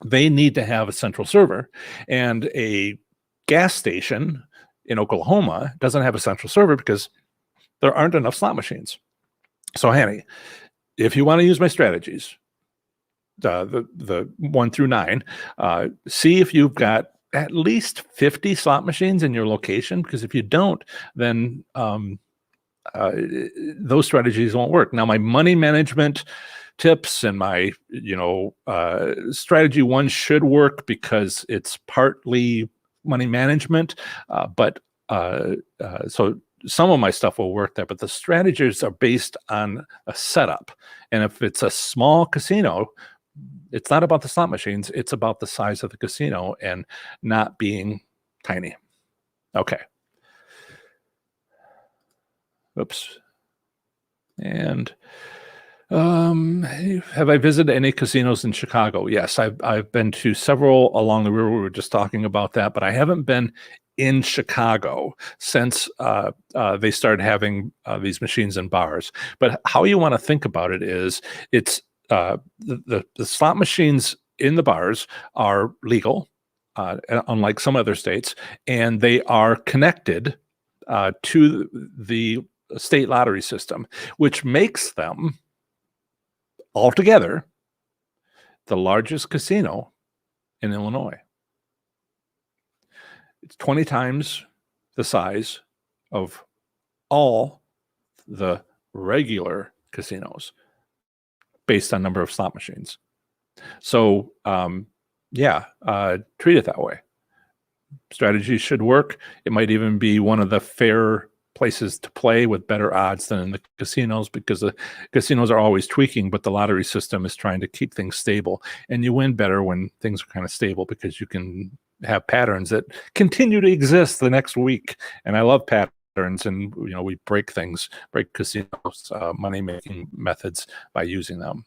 They need to have a central server, and a gas station in Oklahoma doesn't have a central server because there aren't enough slot machines. So, Hanny, if you want to use my strategies, the 1 through 9, see if you've got at least 50 slot machines in your location, because if you don't, then those strategies won't work. Now, my money management tips and my strategy 1 should work because it's partly money management, but so some of my stuff will work there, but the strategies are based on a setup. And if it's a small casino, it's not about the slot machines, it's about the size of the casino and not being tiny. Okay. Oops. And have I visited any casinos in Chicago? Yes, I've been to several along the river. We were just talking about that, but I haven't been in Chicago since they started having these machines in bars. But how you want to think about it is it's the slot machines in the bars are legal, unlike some other states, and they are connected to the state lottery system, which makes them altogether the largest casino in Illinois. It's 20 times the size of all the regular casinos based on number of slot machines. So, treat it that way. Strategies should work. It might even be one of the fair places to play with better odds than in the casinos, because the casinos are always tweaking, but the lottery system is trying to keep things stable. And you win better when things are kind of stable, because you can have patterns that continue to exist the next week. And I love patterns, and we break casinos, money-making methods by using them.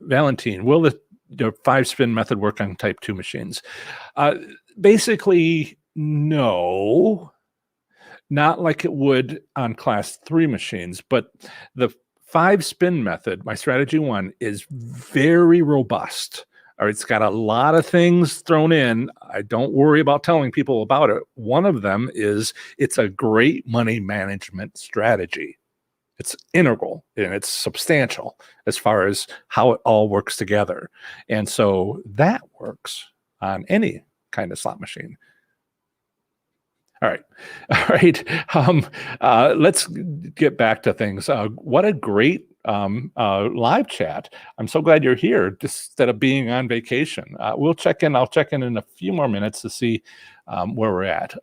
Valentine, will the 5-spin method work on type 2 machines? Basically, no. Not like it would on class 3 machines, but the 5-spin method, my strategy 1, is very robust. All right, it's got a lot of things thrown in. I don't worry about telling people about it. One of them is it's a great money management strategy. It's integral and it's substantial as far as how it all works together. And so that works on any kind of slot machine. All right. Let's get back to things. What a great live chat. I'm so glad you're here instead of being on vacation. We'll check in. I'll check in a few more minutes to see where we're at.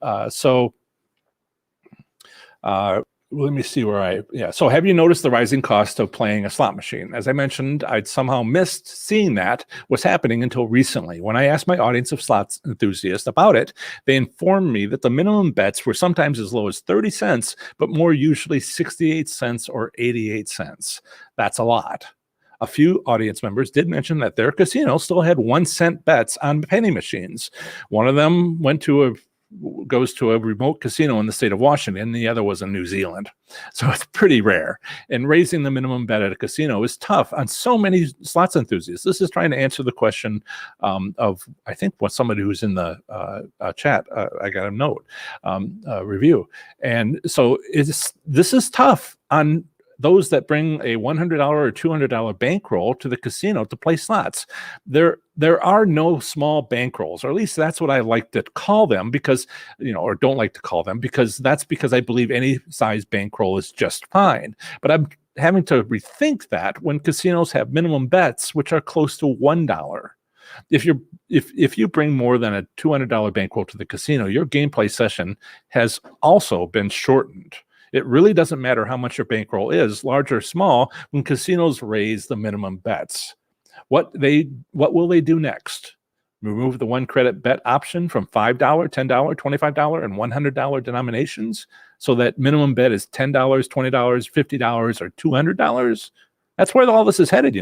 Let me see so have you noticed the rising cost of playing a slot machine? As I mentioned, I'd somehow missed seeing that was happening until recently. When I asked my audience of slots enthusiasts about it, they informed me that the minimum bets were sometimes as low as 30 cents, but more usually 68 cents or 88 cents. That's a lot. A few audience members did mention that their casino still had 1-cent bets on penny machines. One of them goes to a remote casino in the state of Washington, and the other was in New Zealand. So it's pretty rare. And raising the minimum bet at a casino is tough on so many slots enthusiasts. This is trying to answer the question of, I think, what somebody who's in the chat, I got a note, review. And so this is tough on those that bring a $100 or $200 bankroll to the casino to play slots. There are no small bankrolls, or at least that's what I like to call them, because, or don't like to call them, because I believe any size bankroll is just fine. But I'm having to rethink that when casinos have minimum bets, which are close to $1. If you bring more than a $200 bankroll to the casino, your gameplay session has also been shortened. It really doesn't matter how much your bankroll is, large or small, when casinos raise the minimum bets. What will they do next? Remove the 1 credit bet option from $5, $10, $25, and $100 denominations, so that minimum bet is $10, $20, $50, or $200? That's where all this is headed,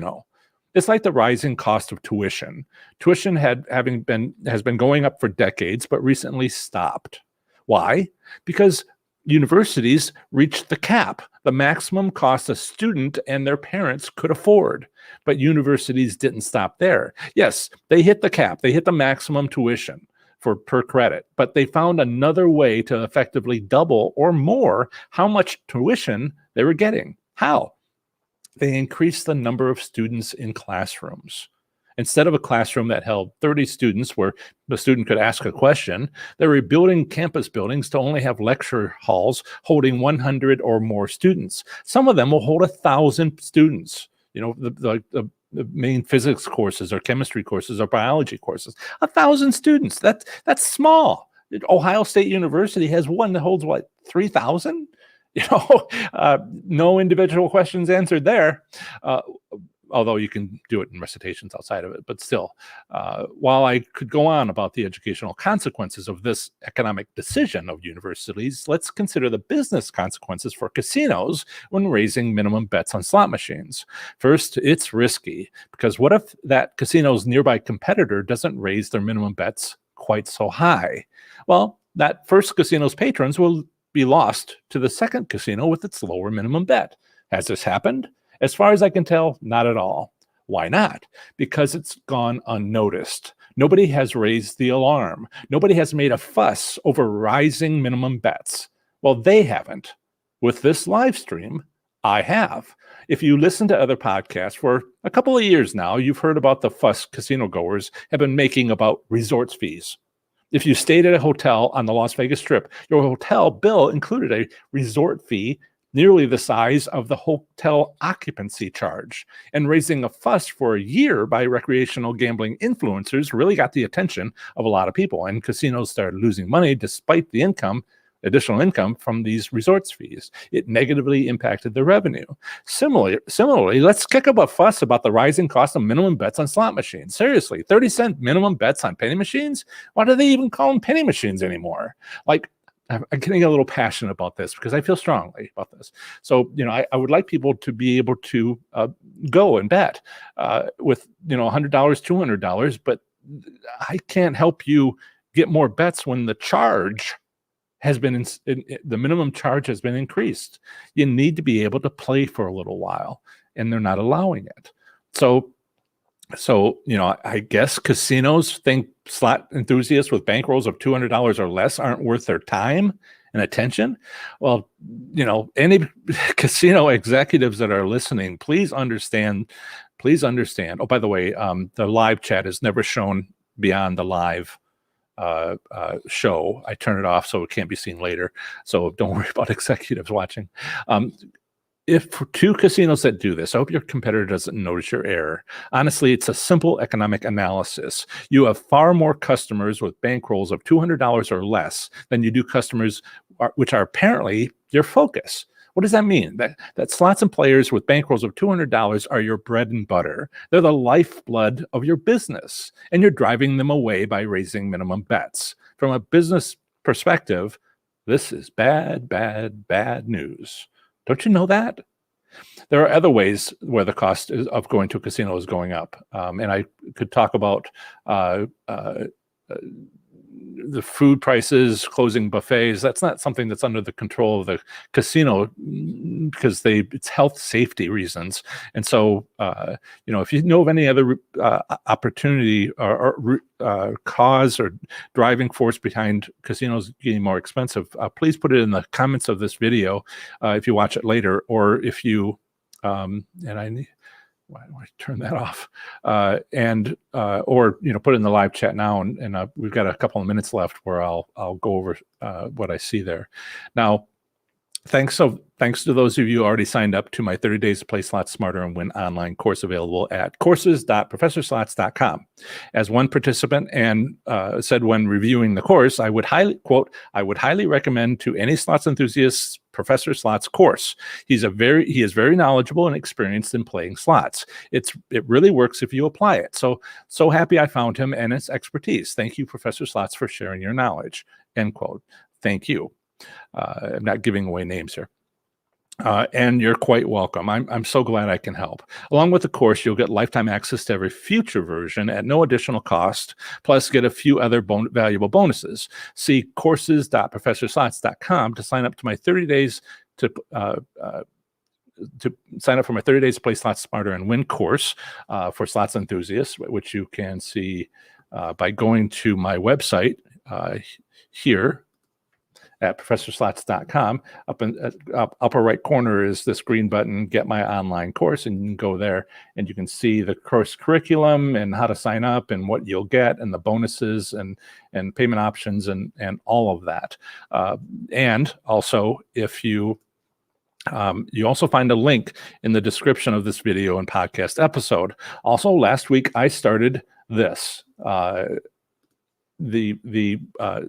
It's like the rising cost of tuition. Tuition has been going up for decades, but recently stopped. Why? Because universities reached the cap, the maximum cost a student and their parents could afford. But universities didn't stop there. Yes, they hit the cap. They hit the maximum tuition per credit, but they found another way to effectively double or more how much tuition they were getting. How? They increased the number of students in classrooms. Instead of a classroom that held 30 students where the student could ask a question, they were building campus buildings to only have lecture halls holding 100 or more students. Some of them will hold 1,000 students. The main physics courses or chemistry courses or biology courses. 1,000 students. That's small. Ohio State University has one that holds 3,000? No individual questions answered there. Although you can do it in recitations outside of it. But still, while I could go on about the educational consequences of this economic decision of universities, let's consider the business consequences for casinos when raising minimum bets on slot machines. First, it's risky, because what if that casino's nearby competitor doesn't raise their minimum bets quite so high? Well, that first casino's patrons will be lost to the second casino with its lower minimum bet. Has this happened? As far as I can tell, not at all. Why not? Because it's gone unnoticed. Nobody has raised the alarm. Nobody has made a fuss over rising minimum bets. Well, they haven't. With this live stream, I have. If you listen to other podcasts for a couple of years now, you've heard about the fuss casino goers have been making about resorts fees. If you stayed at a hotel on the Las Vegas Strip, your hotel bill included a resort fee nearly the size of the hotel occupancy charge. And raising a fuss for a year by recreational gambling influencers really got the attention of a lot of people, and casinos started losing money despite the income additional income from these resorts fees. It negatively impacted their revenue. Similarly, let's kick up a fuss about the rising cost of minimum bets on slot machines. Seriously, 30-cent minimum bets on penny machines? Why do they even call them penny machines anymore? Like, I'm getting a little passionate about this because I feel strongly about this. So, I would like people to be able to go and bet with, $100, $200, but I can't help you get more bets when the charge has been, the minimum charge has been increased. You need to be able to play for a little while, and they're not allowing it. So, I guess casinos think slot enthusiasts with bankrolls of $200 or less aren't worth their time and attention. Well, any casino executives that are listening, please understand. Oh, by the way, the live chat is never shown beyond the live show. I turn it off so it can't be seen later. So don't worry about executives watching. If for two casinos that do this, I hope your competitor doesn't notice your error. Honestly, it's a simple economic analysis. You have far more customers with bankrolls of $200 or less than you do customers which are apparently your focus. What does that mean? That slots and players with bankrolls of $200 are your bread and butter. They're the lifeblood of your business, and you're driving them away by raising minimum bets. From a business perspective, this is bad, bad, bad news. Don't you know that? There are other ways where the cost of going to a casino is going up. And I could talk about the food prices, closing buffets. That's not something that's under the control of the casino because it's health safety reasons. And so, if you know of any other opportunity or cause or driving force behind casinos getting more expensive, please put it in the comments of this video if you watch it later, or if you, why do I turn that off? Or put it in the live chat now, and we've got a couple of minutes left where I'll go over what I see there. Now, thanks to those of you who already signed up to my 30 Days to Play Slots Smarter and Win online course available at courses.professorslots.com. As one participant said when reviewing the course, I would highly recommend to any slots enthusiasts Professor Slots course. He is very knowledgeable and experienced in playing slots. It really works if you apply it. So happy I found him and his expertise. Thank you, Professor Slots, for sharing your knowledge. End quote. Thank you. I'm not giving away names here. And you're quite welcome. I'm so glad I can help. Along with the course, you'll get lifetime access to every future version at no additional cost, plus get a few other valuable bonuses. See courses.professorslots.com to sign up to my 30 days to sign up for my 30 Days to Play Slots Smarter and Win course for slots enthusiasts, which you can see by going to my website here at professorslots.com. Up in upper right corner is this green button, Get My Online Course, and you can go there and you can see the course curriculum and how to sign up and what you'll get and the bonuses and payment options and all of that. And also, if you also find a link in the description of this video and podcast episode. Also, last week I started this. The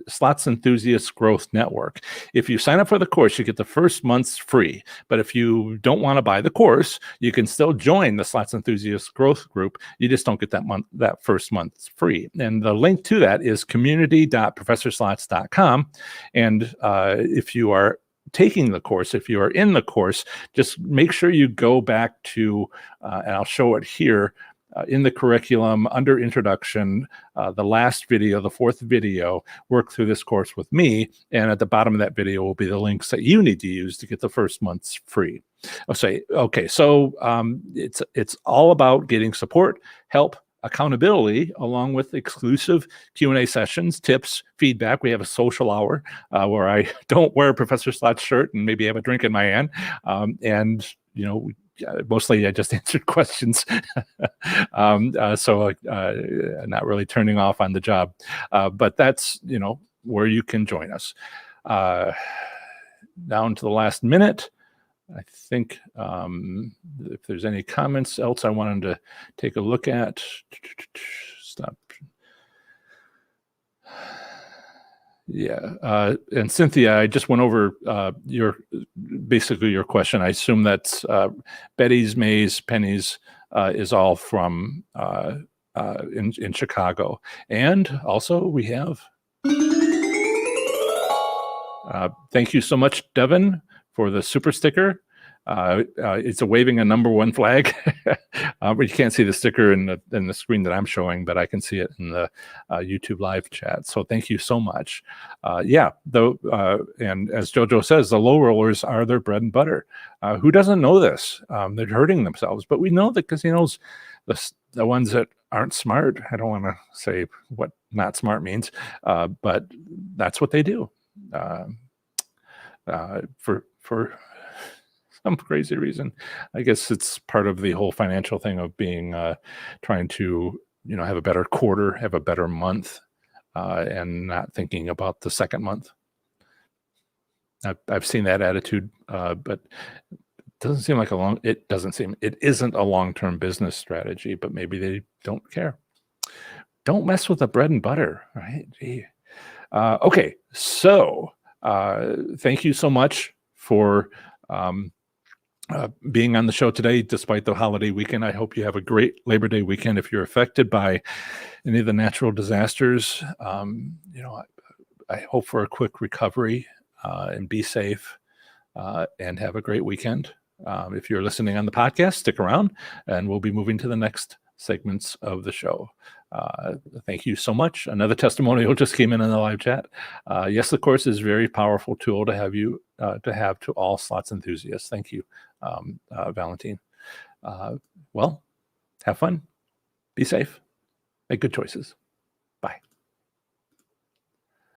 Slots Enthusiast Growth Network. If you sign up for the course, you get the first month's free. But if you don't want to buy the course, you can still join the Slots Enthusiast Growth Group. You just don't get that first month's free. And the link to that is community.professorslots.com. And if you are taking the course, if you are in the course, just make sure you go back to, and I'll show it here, in the curriculum under introduction, the last video, the fourth video, work through this course with me. And at the bottom of that video will be the links that you need to use to get the first month's free. Okay, so it's all about getting support, help, accountability, along with exclusive Q&A sessions, tips, feedback. We have a social hour where I don't wear a Professor Slots shirt and maybe have a drink in my hand. Mostly I just answered questions. So not really turning off on the job. But that's, where you can join us. Down to the last minute. I think if there's any comments else I wanted to take a look at. Stop. Yeah. And Cynthia, I just went over basically your question. I assume that's Betty's, May's, Penny's is all from in Chicago. And also we have, thank you so much, Devin, for the super sticker. It's a waving a number one flag. But you can't see the sticker in the screen that I'm showing, but I can see it in the YouTube live chat. So thank you so much. Yeah, though, and as JoJo says, the low rollers are their bread and butter. Who doesn't know this? They're hurting themselves, but we know that casinos, the ones that aren't smart. I don't want to say what not smart means, but that's what they do. For some crazy reason. I guess it's part of the whole financial thing of being trying to have a better quarter, have a better month, and not thinking about the second month. I've seen that attitude, but it isn't a long-term business strategy, but maybe they don't care. Don't mess with the bread and butter, right? Gee. Okay, so thank you so much for being on the show today, despite the holiday weekend. I hope you have a great Labor Day weekend. If you're affected by any of the natural disasters, I hope for a quick recovery and be safe and have a great weekend. If you're listening on the podcast, stick around and we'll be moving to the next segments of the show. Thank you so much. Another testimonial just came in the live chat. Yes, the course is a very powerful tool to have to all slots enthusiasts. Thank you, Valentine. Well, have fun, be safe, make good choices.